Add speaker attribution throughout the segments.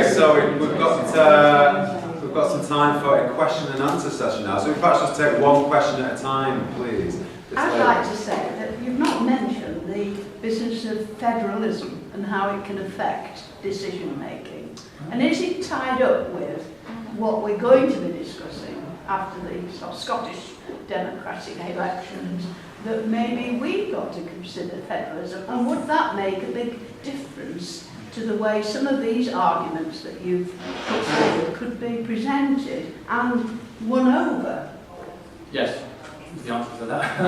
Speaker 1: So we've got some time for a question and answer session now. So we perhaps just take one question at a time, please.
Speaker 2: I'd like to say that you've not mentioned the business of federalism and how it can affect decision making. And is it tied up with what we're going to be discussing after the sort of Scottish democratic elections, that maybe we've got to consider federalism? And would that make a big difference to the way some of these arguments that you've put forward could be presented and won over?
Speaker 3: Yes, is the answer to that.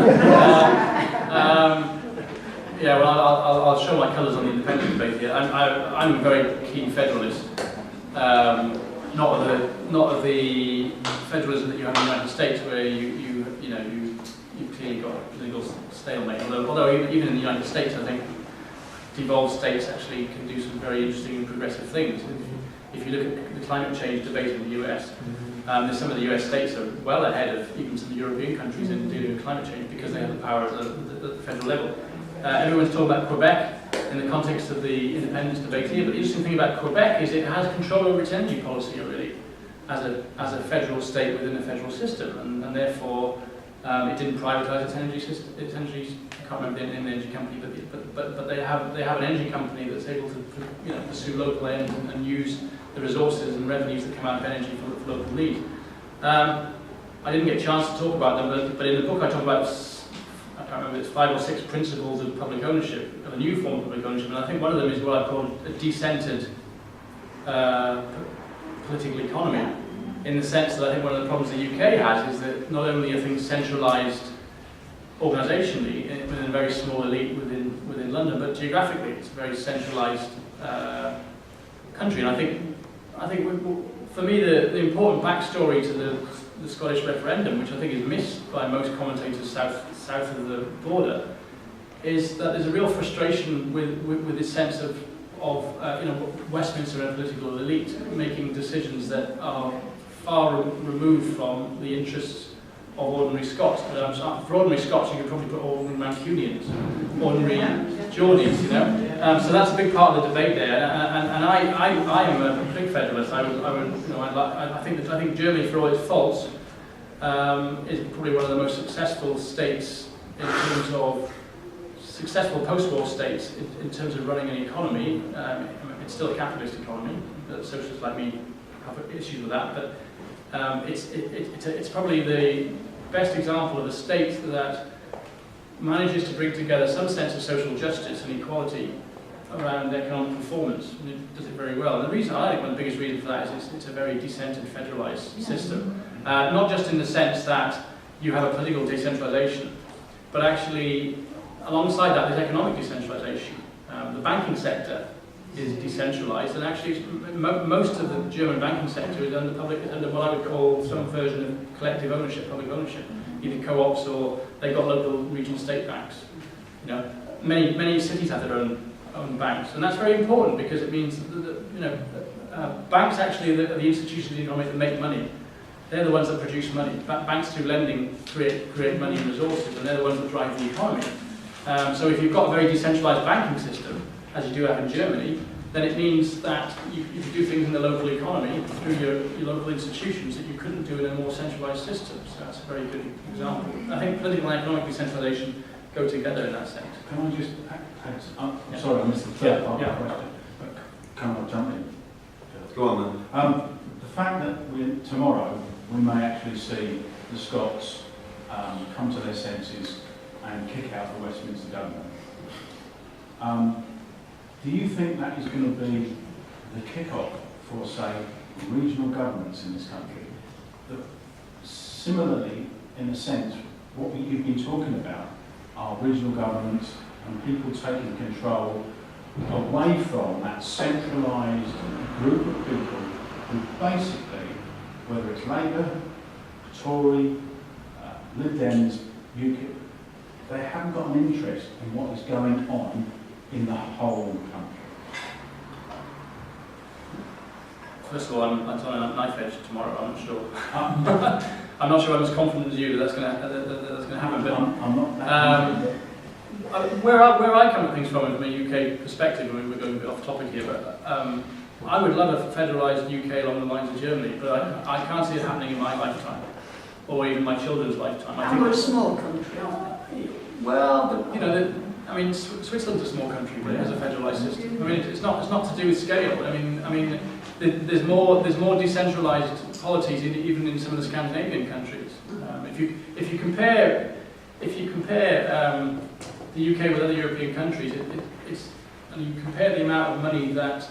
Speaker 3: Yeah, well, I'll show my colours on the independent debate here. I'm a very keen federalist. Not of the federalism that you have in the United States, where you've clearly got a legal stalemate. Although even in the United States, I think devolved states actually can do some very interesting and progressive things. If you look at the climate change debate in the US, some of the US states are well ahead of even some European countries in dealing with climate change because they have the power at the federal level. Everyone's talking about Quebec in the context of the independence debate here, but the interesting thing about Quebec is it has control over its energy policy already as a federal state within a federal system, and therefore it didn't privatise its energy system. Its energy, I can't remember the name of the energy company, but they have an energy company that's able to pursue local ends and use the resources and revenues that come out of energy for local need. I didn't get a chance to talk about them, but in the book I talk about, I can't remember, it's 5 or 6 principles of public ownership, of a new form of public ownership, and I think one of them is what I call a decentered political economy, in the sense that I think one of the problems the UK has is that not only are things centralised organisationally within a very small elite within London, but geographically it's a very centralised country. And I think for me the important backstory to the Scottish referendum, which I think is missed by most commentators south of the border, is that there's a real frustration with this sense of Westminster and political elite making decisions that are far removed from the interests of ordinary Scots. But for ordinary Scots, you could probably put ordinary Mancunians, ordinary Geordies, so that's a big part of the debate there. And I am a big federalist. I think Germany, for all its faults, is probably one of the most successful states in terms of successful post-war states in terms of running an economy. It's still a capitalist economy. Socialists like me have issues with that, but it's probably the best example of a state that manages to bring together some sense of social justice and equality around economic performance, and it does it very well. And the reason, I think one of the biggest reasons for that is it's a very decentered, federalised system. Not just in the sense that you have a political decentralisation, but actually alongside that there's economic decentralisation. The banking sector is decentralised, and actually most of the German banking sector is under what I would call some version of collective ownership, public ownership, either co-ops or they've got local regional state banks. Many cities have their own banks, and that's very important because it means that banks actually are the institutions of the economy that make money. They're the ones that produce money. Banks through lending create money and resources, and they're the ones that drive the economy. So if you've got a very decentralised banking system, as you do have in Germany, then it means that you can do things in the local economy through your local institutions that you couldn't do in a more centralised system. So that's a very good example. I think political and economic decentralisation go together in that sense.
Speaker 4: Can I just add, sorry, I missed the third part of the question. Can I jump in?
Speaker 1: Go on then.
Speaker 4: The fact that tomorrow we may actually see the Scots come to their senses and kick out the Westminster government. Do you think that is going to be the kick-off for, say, regional governments in this country? That similarly, in a sense, what you've been talking about are regional governments and people taking control away from that centralised group of people who basically, whether it's Labour, Tory, Lib Dems, UKIP, they haven't got an interest in what is going on in the whole country.
Speaker 3: First of all, I'm on a knife edge tomorrow. I'm not sure. I'm not sure I'm as confident as you that that's going to happen. But
Speaker 4: I'm not that
Speaker 3: where I come at things from a UK perspective, I mean, we're going a bit off topic here, but I would love a federalised UK along the lines of Germany, but I can't see it happening in my lifetime, or even my children's lifetime. I
Speaker 2: And
Speaker 3: think
Speaker 2: we're a small country, aren't we?
Speaker 3: well, but, you know, I mean, Switzerland's a small country, but it has a federalised system. I mean, it's not to do with scale. I mean, there's more decentralised polities even in some of the Scandinavian countries. If you compare the UK with other European countries, and you compare the amount of money that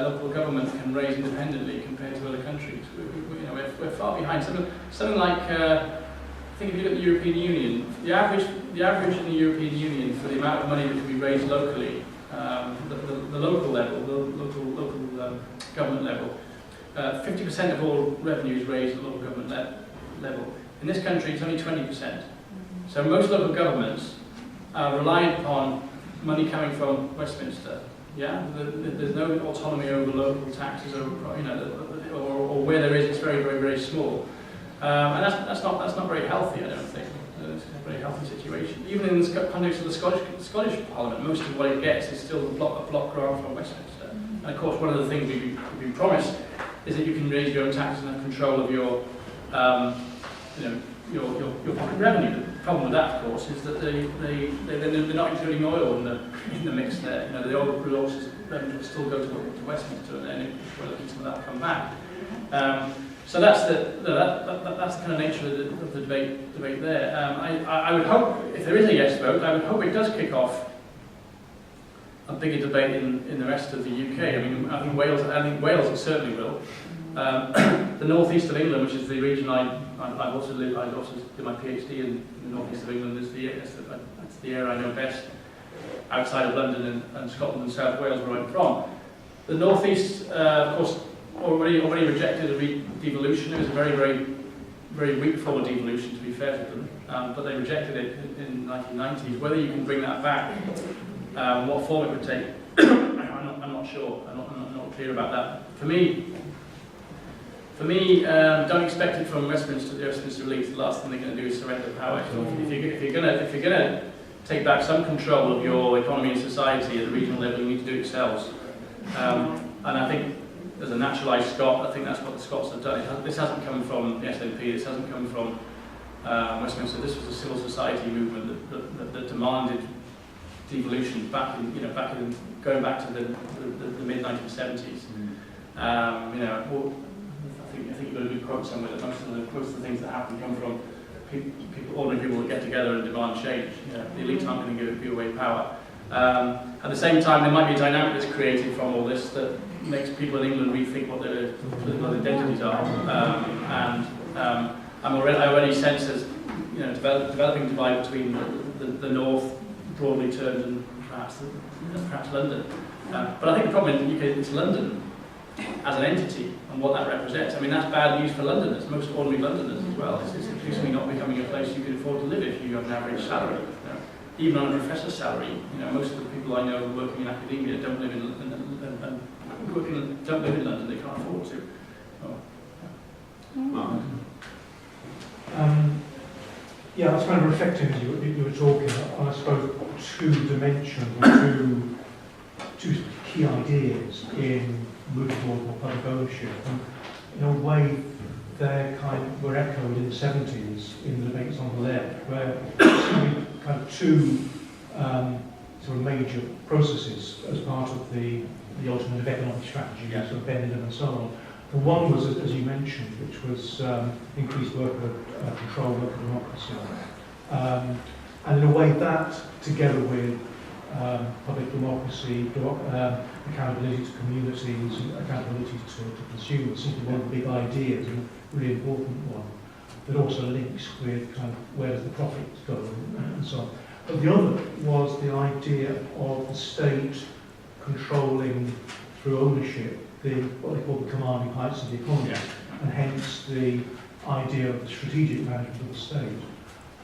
Speaker 3: local government can raise independently compared to other countries, we're far behind. Something like, I think if you look at the European Union, the average in the European Union for the amount of money that can be raised locally, the local level, the local government level, 50% of all revenue is raised at local government level. In this country, it's only 20%. So most local governments are reliant upon money coming from Westminster. Yeah, there's no autonomy over local taxes, or where there is, it's very, very, very small. And that's not very healthy, I don't think. It's a very healthy situation. Even in the context of the Scottish Parliament, most of what it gets is still a block grant from Westminster. And of course, one of the things we've been promised is that you can raise your own taxes and have control of your pocket revenue. The problem with that, of course, is that they're not including oil in the mix there. The oil resources revenue will still go to Westminster, and then we're looking some of that come back. So that's the kind of nature of the debate there. I would hope, if there is a yes vote, I would hope it does kick off a bigger debate in the rest of the UK. I mean, I think Wales certainly will. The northeast of England, which is the region I also did my PhD in the northeast of England, that's the area I know best, outside of London and Scotland and South Wales, where I'm from. The northeast, of course, already rejected devolution. It was a very, very, very weak form of devolution, to be fair to them, but they rejected it in the 1990s. Whether you can bring that back, what form it would take, I'm not sure. I'm not clear about that. For me, don't expect it from Westminster. The Westminster elite. The last thing they're going to do is surrender power. If you're going to take back some control of your economy and society at the regional level, you need to do it yourselves. And I think, as a naturalised Scot, I think that's what the Scots have done. This hasn't come from the SNP. This hasn't come from Westminster. This was a civil society movement that demanded devolution going back to the mid 1970s. I think you've got a good quote somewhere that most of the things that happen come from ordinary people that get together and demand change. The elite aren't going to give away power. At the same time, there might be a dynamic that's created from all this that makes people in England rethink what their political identities are. I already sense there's developing divide between the north, broadly termed, and perhaps London. But I think the problem in the UK is London as an entity and what that represents. I mean, that's bad news for Londoners, most ordinary Londoners as well. It's increasingly not becoming a place you can afford to live if you have an average salary. Even on a professor's salary, most of the people I know working in academia don't live in London. They can't afford to.
Speaker 5: I was kind of reflecting as you were talking on, I suppose, two dimensions, two key ideas in moving toward more public ownership. And in a way, they were echoed in the 70s in the debates on the left, where kind of two sort of major processes as part of the ultimate economic strategy, sort of Bentham and so on. The one was, as you mentioned, which was increased worker control, worker democracy. And in a way that, together with public democracy, accountability to communities, accountability to consumers, seems to be one of the big ideas, and a really important one, that also links with kind of where does the profit go and so on. But the other was the idea of the state controlling through ownership what they call the commanding heights of the economy, and hence the idea of the strategic management of the state.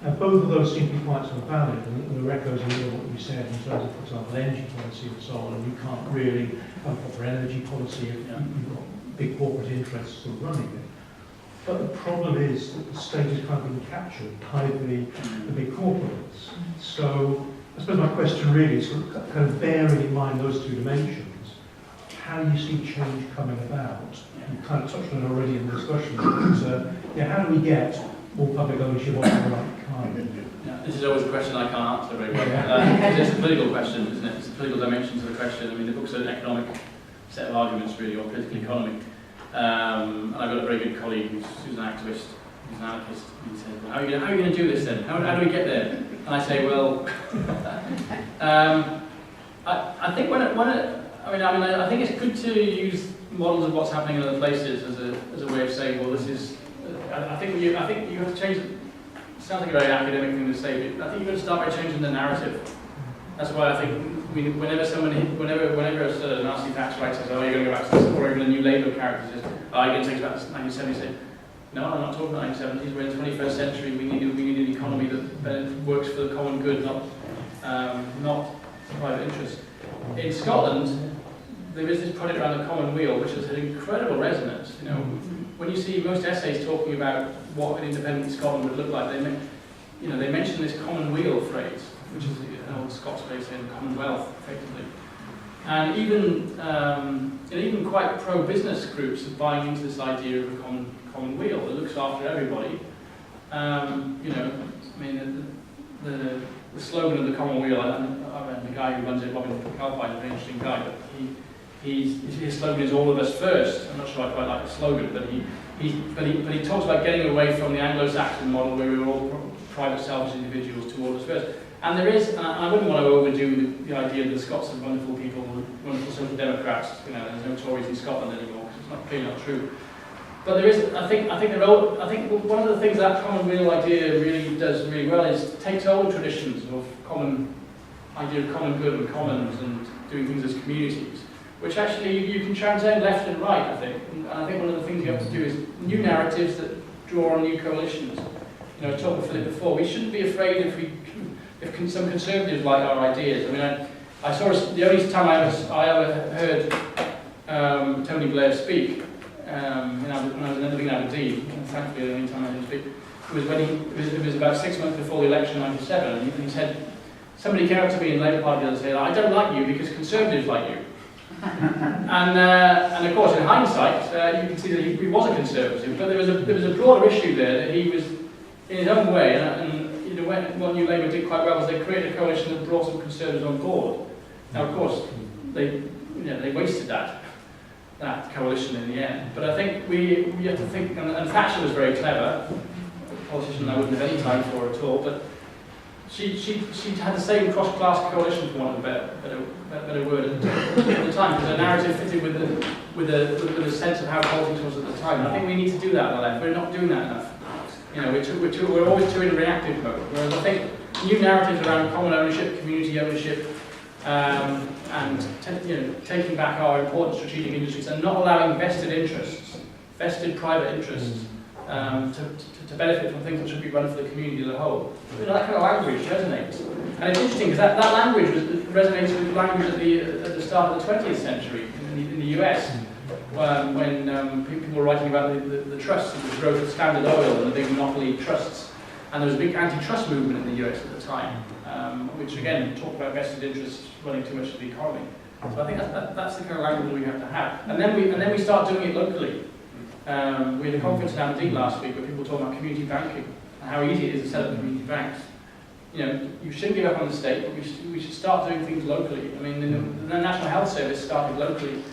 Speaker 5: Now, both of those seem to be quite sort of valid, and there are echoes in what you said in terms of, for example, energy policy and so on, and you can't really have a proper energy policy if you've got big corporate interests sort of running it. But the problem is that the state is kind of being captured by the big corporates. So I suppose my question really is kind of bearing in mind those two dimensions, how you see change coming about. You kind of touched on it already in the discussion. But, how do we get more public ownership of the right kind?
Speaker 3: Yeah, this is always a question I can't answer very well. It's a political question, isn't it? It's a political dimension to the question. I mean, the book's an economic set of arguments, really, on political economy. And I've got a very good colleague who's an activist, who's an anarchist. He said, well, how are you going to do this then? How do we get there? And I say, well, I think I think it's good to use models of what's happening in other places as a way of saying, well, this is. I think you have to change. It sounds like a very academic thing to say, but I think you've got to start by changing the narrative. That's why I think whenever a sort of Nazi Thatcher writer says, "Oh, you're going to go back to this," or even a new Labour character says, "Oh, you're going to take us back to 1970s," say, "No, I'm not talking about 1970s. We're in the 21st century. We need an economy that works for the common good, not private interest." In Scotland, there is this project around the common weal, which has had incredible resonance. You know, when you see most essays talking about what an independent Scotland would look like, they mention this common weal phrase, which is an old Scots way of saying Commonwealth, effectively. And even quite pro-business groups are buying into this idea of a common weal that looks after everybody. The slogan of the common weal, the guy who runs it, Robin Calpine, is a very interesting guy, but his slogan is "all of us first." I'm not sure I quite like the slogan, but he talks about getting away from the Anglo-Saxon model where we were all private, selfish individuals to all of us first. And there is, and I wouldn't want to overdo the idea that the Scots are wonderful people, wonderful social democrats. There's no Tories in Scotland anymore, because it's clearly not true. But there is, I think one of the things that common weal idea really does really well is takes old traditions of idea of common good and commons and doing things as communities, which actually you can transcend left and right, I think. And I think one of the things you have to do is new narratives that draw on new coalitions. I talked with Philip before, we shouldn't be afraid if some conservatives like our ideas. I mean, I saw the only time I ever heard Tony Blair speak, when I was living in Aberdeen, and thankfully the only time I heard him speak, was when it was about 6 months before the election in '97, and he said, somebody came up to me in the Labour Party the other day, "I don't like you because conservatives like you." and of course, in hindsight, you can see that he was a conservative, but there was a broader issue there that he was, in his own way, and what New Labour did quite well was they created a coalition that brought some conservatives on board. Now, of course, they wasted that coalition in the end. But I think we have to think, and Thatcher was very clever, a politician I wouldn't have any time for at all, but she had the same cross-class coalition, for want of a better word, at the time, because the narrative fitted with a sense of how politics was at the time. And I think we need to do that on the left. We're not doing that enough. We're always too in reactive mode. Whereas I think new narratives around common ownership, community ownership, and taking back our important strategic industries and not allowing vested private interests, to benefit from things that should be run for the community as a whole. That kind of language resonates. And it's interesting because that language resonates with language at the start of the 20th century in the US, when people were writing about the trusts and the growth of Standard Oil and the big monopoly trusts. And there was a big antitrust movement in the US at the time, which again talked about vested interests running too much of the economy. So I think that's the kind of language we have to have. And then we start doing it locally. We had a conference in Aberdeen last week where people were talking about community banking and how easy it is to set up community banks. You shouldn't give up on the state, but we should start doing things locally. I mean, the National Health Service started locally,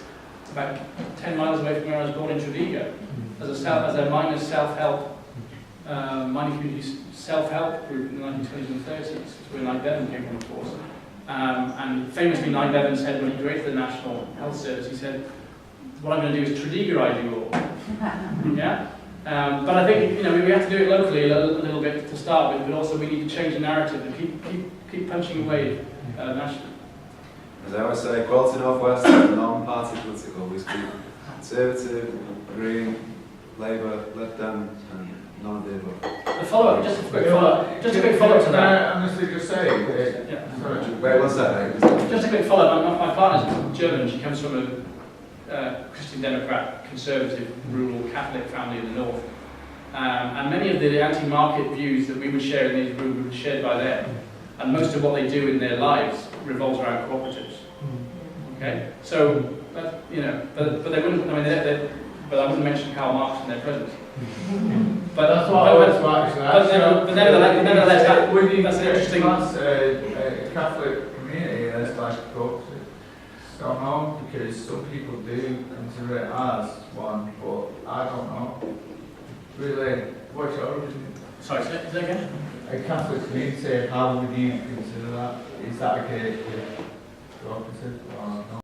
Speaker 3: about 10 miles away from where I was born in Trevigo, as a miners' self-help, mining community self-help group in the 1920s and 30s. That's where Nye Bevan came from, of course. And famously, Nye Bevan said when he created the National Health Service, he said, "What I'm going to do is Trevigorise you all." Yeah. But I think we have to do it locally a little bit to start with, but also we need to change the narrative and keep punching away nationally.
Speaker 1: As I always say, Equality North West is non-party political. We speak Conservative, Green, Labour, Left Dem, and none of the above.
Speaker 3: The follow-up, just a quick follow-up to that.
Speaker 6: Can I honestly just say, sorry.
Speaker 1: Wait, what's that, mate?
Speaker 3: Just a quick follow-up. My partner's German. She comes from a Christian Democrat, conservative, rural Catholic family in the north. And many of the anti-market views that we would share in these rooms would be shared by them. And most of what they do in their lives revolves around cooperatives. Okay? So you know, but they wouldn't. I mean, but I wouldn't mention Karl Marx in their presence. But
Speaker 6: That's what I was actually.
Speaker 3: But nevertheless,
Speaker 6: When you
Speaker 3: that's an interesting.
Speaker 6: class a Catholic community as like corpses somehow, because some people do consider it as one, but I don't know. Really, what's your opinion?
Speaker 3: Sorry, say that again.
Speaker 6: A Catholic community, how would you consider that? Is that like a cooperative or not?